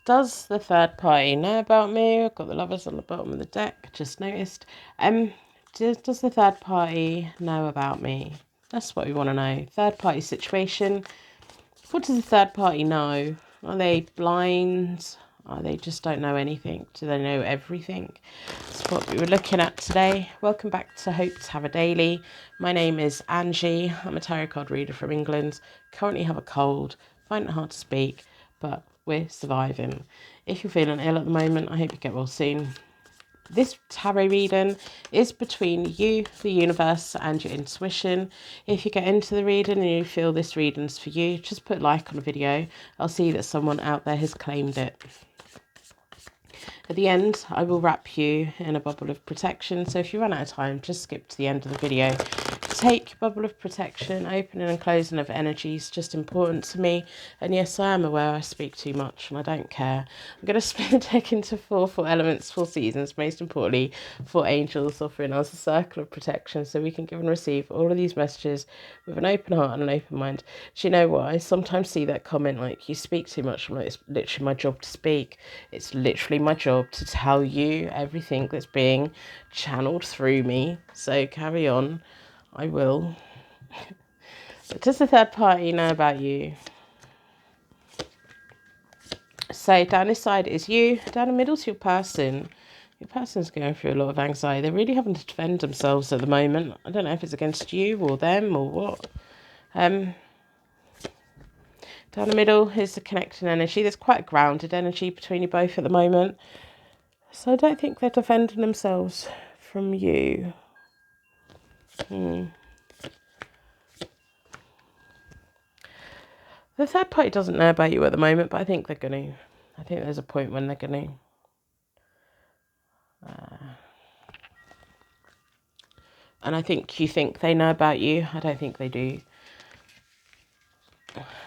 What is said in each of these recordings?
Does the third party know about me? I've got the lovers on the bottom of the deck, just noticed. Does the third party know about me? That's what we want to know. Third party situation. What does the third party know? Are they blind? Are they just don't know anything? Do they know everything? That's what we were looking at today. Welcome back to Hope to Have a Daily. My name is Angie. I'm a tarot card reader from England. Currently have a cold. Find it hard to speak, but we're surviving. If you're feeling ill at the moment, I hope you get well soon. This tarot reading is between you, the universe, and your intuition. If you get into the reading and you feel this reading's for you, just put a like on the video. I'll see that someone out there has claimed it. At the end, I will wrap you in a bubble of protection. So if you run out of time, just skip to the end of the video. Take bubble of protection. Opening and closing of energy is just important to me. And yes, I am aware I speak too much and I don't care. I'm going to split the deck into four elements, 4 seasons. Most importantly, 4 angels offering us a circle of protection so we can give and receive all of these messages with an open heart and an open mind. Do you know what? I sometimes see that comment like, you speak too much. I'm like, it's literally my job to speak. It's literally my job to tell you everything that's being channeled through me. So carry on. I will. But does the third party know about you? So down this side is you. Down the middle is your person. Your person's going through a lot of anxiety. They're really having to defend themselves at the moment. I don't know if it's against you or them or what. Down the middle is the connecting energy. There's quite a grounded energy between you both at the moment. So I don't think they're defending themselves from you. The third party doesn't know about you at the moment, but I think they're going to. I think there's a point when they're going to. And I think you think they know about you. I don't think they do.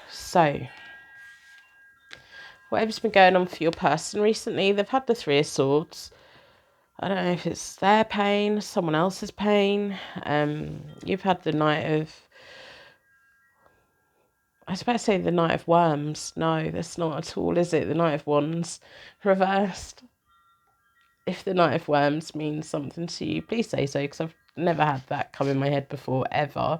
So, whatever's been going on for your person recently, they've had the 3 of Swords. I don't know if it's their pain, someone else's pain. You've had the Knight of... I was about to say the Knight of Worms. No, that's not at all, is it? The Knight of Wands reversed. If the Knight of Worms means something to you, please say so, because I've never had that come in my head before, ever.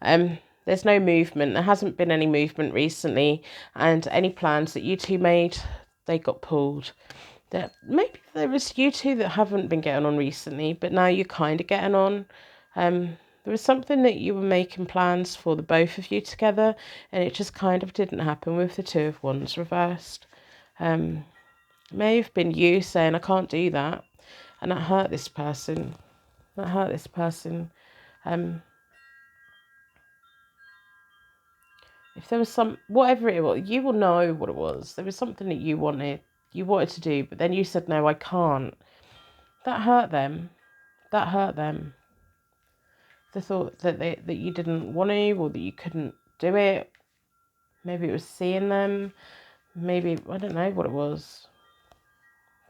There's no movement. There hasn't been any movement recently, and any plans that you two made, they got pulled. Maybe there was you two that haven't been getting on recently, but now you're kind of getting on. There was something that you were making plans for the both of you together, and it just kind of didn't happen with the 2 of Wands reversed. May have been you saying, I can't do that, and that hurt this person. If there was whatever it was, you will know what it was. There was something that you wanted to do, but then you said, no, I can't. That hurt them. The thought that you didn't want to, or that you couldn't do it. Maybe it was seeing them. Maybe, I don't know what it was.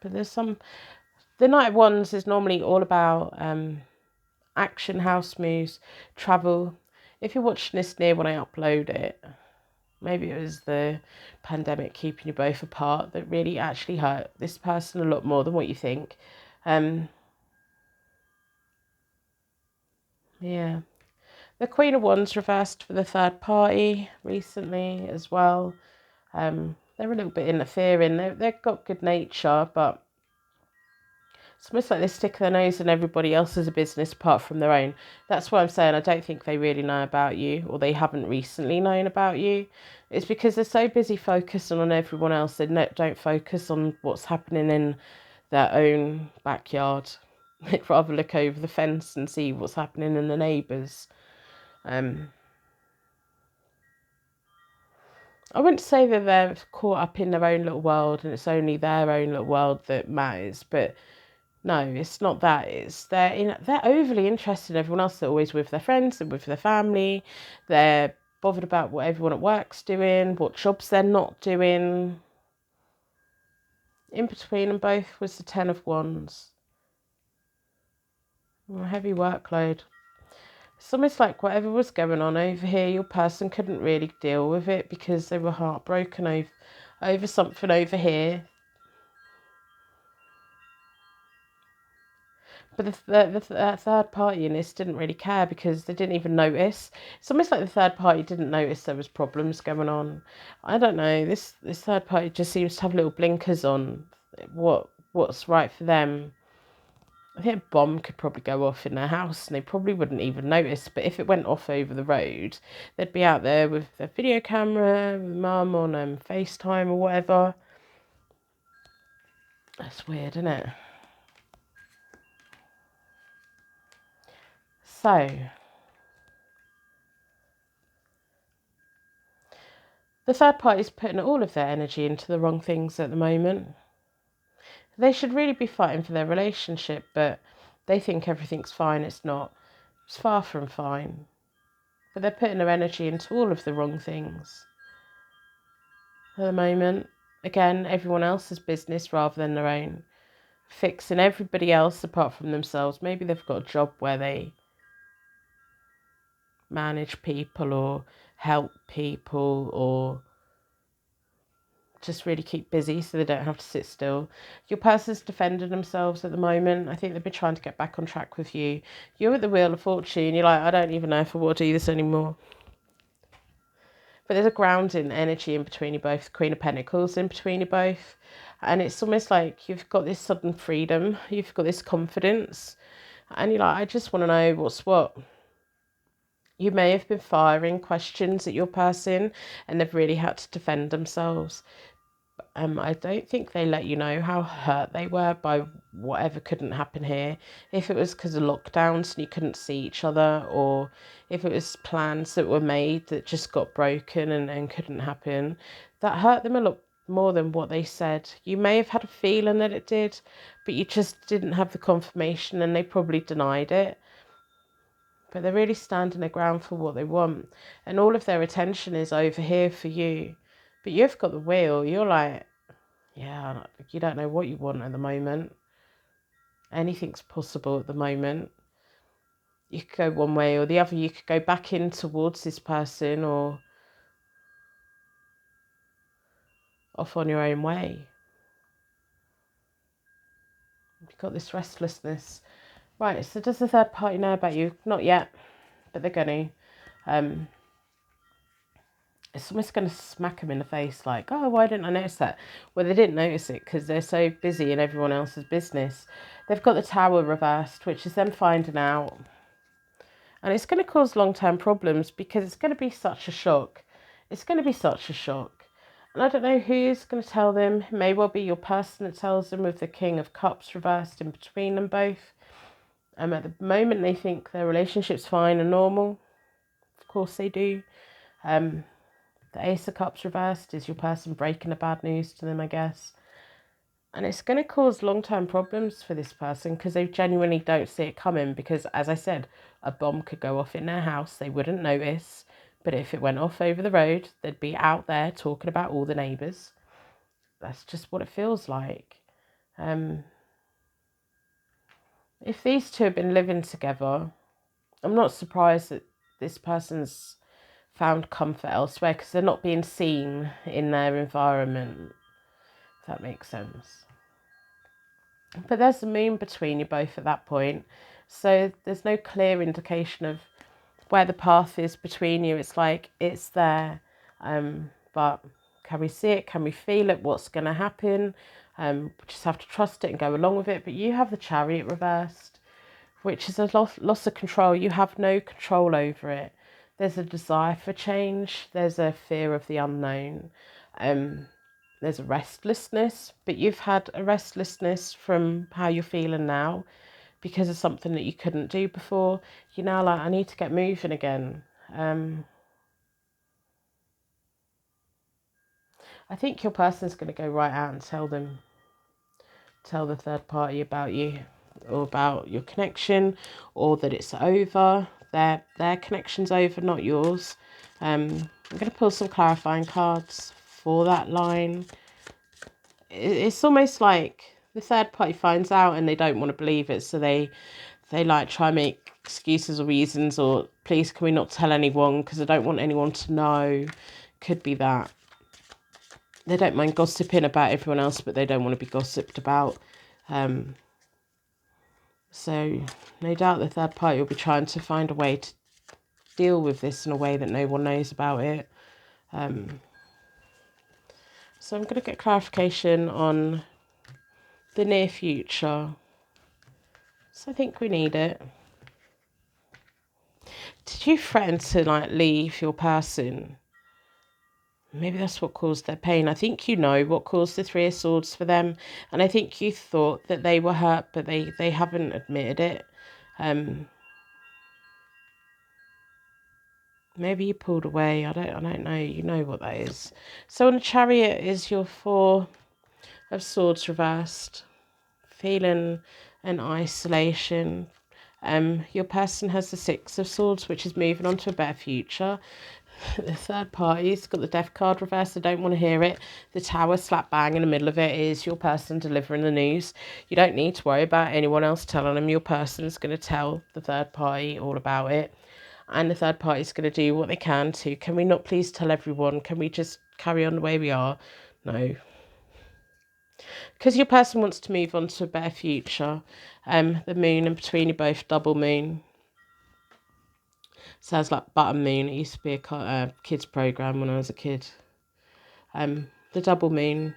But the Knight of Wands is normally all about action, house moves, travel. If you're watching this near when I upload it, maybe it was the pandemic keeping you both apart that really actually hurt this person a lot more than what you think. Yeah. The Queen of Wands reversed for the third party recently as well. They're a little bit interfering. They've got good nature, but it's almost like they stick their nose in everybody else's business apart from their own. That's why I'm saying I don't think they really know about you, or they haven't recently known about you. It's because they're so busy focusing on everyone else, they don't focus on what's happening in their own backyard. They'd rather look over the fence and see what's happening in the neighbours. I wouldn't say that they're caught up in their own little world and it's only their own little world that matters, but no, it's not that. It's they're overly interested in everyone else. They're always with their friends and with their family. They're bothered about what everyone at work's doing, what jobs they're not doing. In between them both was the 10 of Wands. A heavy workload. It's almost like whatever was going on over here, your person couldn't really deal with it because they were heartbroken over something over here. But the third party in this didn't really care because they didn't even notice. It's almost like the third party didn't notice there was problems going on. I don't know. This third party just seems to have little blinkers on what's right for them. I think a bomb could probably go off in their house and they probably wouldn't even notice. But if it went off over the road, they'd be out there with their video camera, with mum on FaceTime or whatever. That's weird, isn't it? So, the third party is putting all of their energy into the wrong things at the moment. They should really be fighting for their relationship, but they think everything's fine. It's not. It's far from fine. But they're putting their energy into all of the wrong things at the moment. Again, everyone else's business rather than their own. Fixing everybody else apart from themselves. Maybe they've got a job where they manage people or help people or just really keep busy so they don't have to sit still. Your person's defending themselves at the moment. I think they've been trying to get back on track with you. You're at the Wheel of Fortune. You're like, I don't even know if I want to do this anymore. But there's a grounding energy in between you both. Queen of Pentacles in between you both. And it's almost like you've got this sudden freedom. You've got this confidence. And you're like, I just want to know what's what. You may have been firing questions at your person and they've really had to defend themselves. I don't think they let you know how hurt they were by whatever couldn't happen here. If it was because of lockdowns and you couldn't see each other, or if it was plans that were made that just got broken and couldn't happen, that hurt them a lot more than what they said. You may have had a feeling that it did, but you just didn't have the confirmation and they probably denied it. But they're really standing their ground for what they want. And all of their attention is over here for you. But you've got the wheel. You're like, yeah, you don't know what you want at the moment. Anything's possible at the moment. You could go one way or the other. You could go back in towards this person or off on your own way. You've got this restlessness. Right, so does the third party know about you? Not yet, but they're going to. It's almost going to smack them in the face like, oh, why didn't I notice that? Well, they didn't notice it because they're so busy in everyone else's business. They've got the Tower reversed, which is them finding out. And it's going to cause long-term problems because it's going to be such a shock. It's going to be such a shock. And I don't know who's going to tell them. It may well be your person that tells them with the King of Cups reversed in between them both. At the moment, they think their relationship's fine and normal. Of course they do. The Ace of Cups reversed is your person breaking the bad news to them, I guess. And it's going to cause long-term problems for this person because they genuinely don't see it coming because, as I said, a bomb could go off in their house. They wouldn't notice. But if it went off over the road, they'd be out there talking about all the neighbours. That's just what it feels like. If these two have been living together, I'm not surprised that this person's found comfort elsewhere because they're not being seen in their environment, if that makes sense. But there's the moon between you both at that point, so there's no clear indication of where the path is between you. It's like it's there, but can we see it? Can we feel it? What's going to happen? We just have to trust it and go along with it. But you have the Chariot reversed, which is a loss of control. You have no control over it. There's a desire for change. There's a fear of the unknown. There's a restlessness, but you've had a restlessness from how you're feeling now because of something that you couldn't do before. You're now like, I need to get moving again. I think your person's going to go right out and tell the third party about you or about your connection or that it's over. Their connection's over, not yours. I'm going to pull some clarifying cards for that line. It's almost like the third party finds out and they don't want to believe it, so they like try and make excuses or reasons, or please can we not tell anyone because I don't want anyone to know. Could be that. They don't mind gossiping about everyone else, but they don't want to be gossiped about. So no doubt the third party will be trying to find a way to deal with this in a way that no one knows about it. So I'm going to get clarification on the near future. So I think we need it. Did you threaten to leave your person? Maybe that's what caused their pain. I think you know what caused the Three of Swords for them. And I think you thought that they were hurt, but they haven't admitted it. Maybe you pulled away. I don't know. You know what that is. So on a Chariot is your Four of Swords reversed. Feeling an isolation. Your person has the Six of Swords, which is moving on to a better future. The third party's got the Death card reversed. I don't want to hear it. The Tower slap bang in the middle of it is your person delivering the news. You don't need to worry about anyone else telling them. Your person's going to tell the third party all about it. And the third party's going to do what they can to. Can we not please tell everyone? Can we just carry on the way we are? No. Because your person wants to move on to a better future. The moon in between you both, double moon. Sounds like Button Moon. It used to be a kids program when I was a kid. The double moon.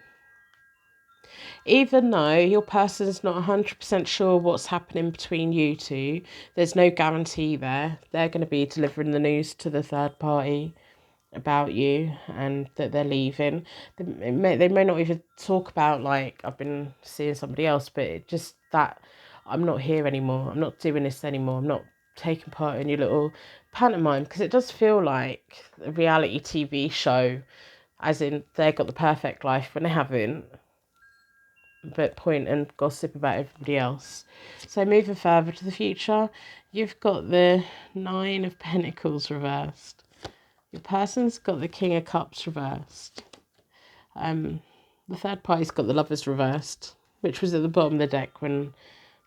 Even though your person's not 100% sure what's happening between you two, there's no guarantee there. They're going to be delivering the news to the third party about you and that they're leaving. They may not even talk about, I've been seeing somebody else, but it just that I'm not here anymore. I'm not doing this anymore. I'm not taking part in your little pantomime, because it does feel like a reality TV show, as in they've got the perfect life when they haven't, but point and gossip about everybody else. So moving further to the future, you've got the Nine of Pentacles reversed. Your person's got the King of Cups reversed. The third party's got the Lovers reversed, which was at the bottom of the deck when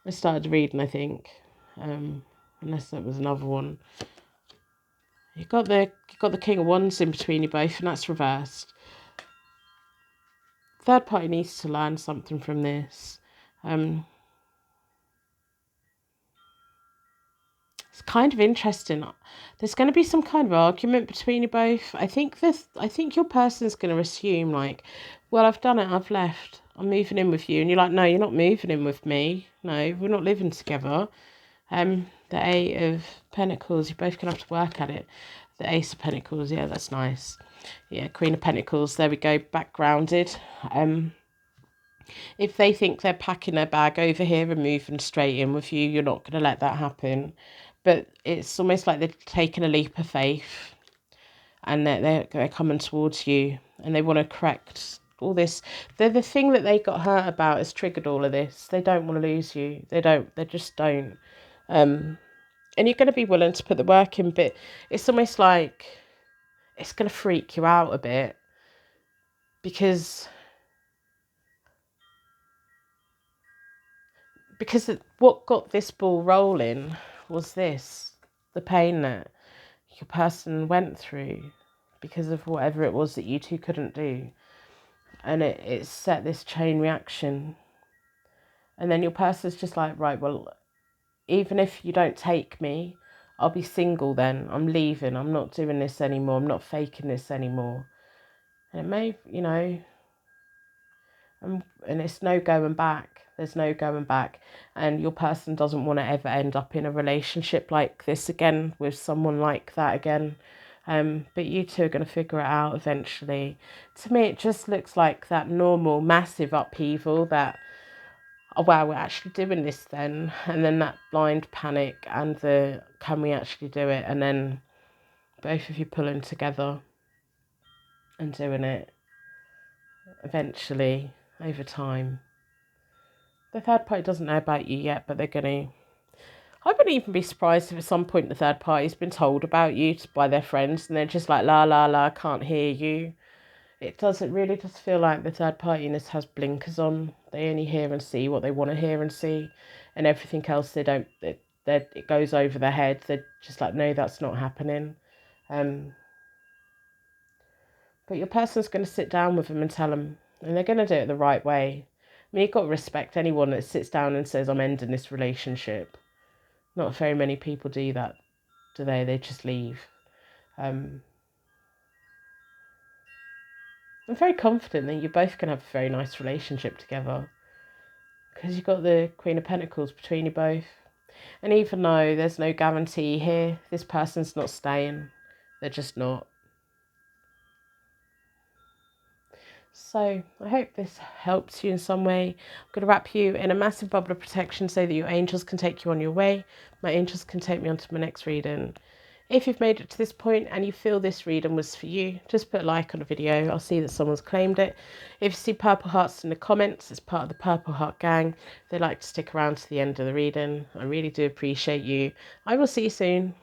I started reading, I think. Unless that was another one. You got the King of Wands in between you both, and that's reversed. Third party needs to learn something from this. It's kind of interesting. There's going to be some kind of argument between you both. I think your person's going to assume well, I've done it. I've left. I'm moving in with you, and you're like, no, you're not moving in with me. No, we're not living together. The Eight of Pentacles. You're both going to have to work at it. The Ace of Pentacles. Yeah, that's nice. Yeah, Queen of Pentacles. There we go. Back grounded. If they think they're packing their bag over here and moving straight in with you, you're not going to let that happen. But it's almost like they're taking a leap of faith, and they're coming towards you, and they want to correct all this. The thing that they got hurt about has triggered all of this. They don't want to lose you. They just don't. And you're going to be willing to put the work in, but it's almost like it's going to freak you out a bit, because what got this ball rolling was the pain that your person went through because of whatever it was that you two couldn't do. And it set this chain reaction. And then your person's just like, right, well, even if you don't take me, I'll be single then. I'm leaving. I'm not doing this anymore. I'm not faking this anymore. And it may, and it's no going back. There's no going back. And your person doesn't want to ever end up in a relationship like this again with someone like that again. But you two are going to figure it out eventually. To me, it just looks like that normal, massive upheaval that, oh, wow, we're actually doing this then. And then that blind panic and can we actually do it? And then both of you pulling together and doing it eventually over time. The third party doesn't know about you yet, but they're going to... I wouldn't even be surprised if at some point the third party's been told about you by their friends and they're just like, la, la, la, can't hear you. It really does feel like the third partiness has blinkers on. They only hear and see what they want to hear and see, and everything else they don't, it goes over their head. They're just like, no, that's not happening. But your person's going to sit down with them and tell them, and they're going to do it the right way. I mean, you've got to respect anyone that sits down and says, I'm ending this relationship. Not very many people do that, do they? They just leave. I'm very confident that you're both going to have a very nice relationship together, because you've got the Queen of Pentacles between you both. And even though there's no guarantee here, this person's not staying. They're just not. So I hope this helps you in some way. I'm going to wrap you in a massive bubble of protection so that your angels can take you on your way. My angels can take me on to my next reading. If you've made it to this point and you feel this reading was for you, just put a like on the video. I'll see that someone's claimed it. If you see purple hearts in the comments, it's part of the Purple Heart Gang. They like to stick around to the end of the reading. I really do appreciate you. I will see you soon.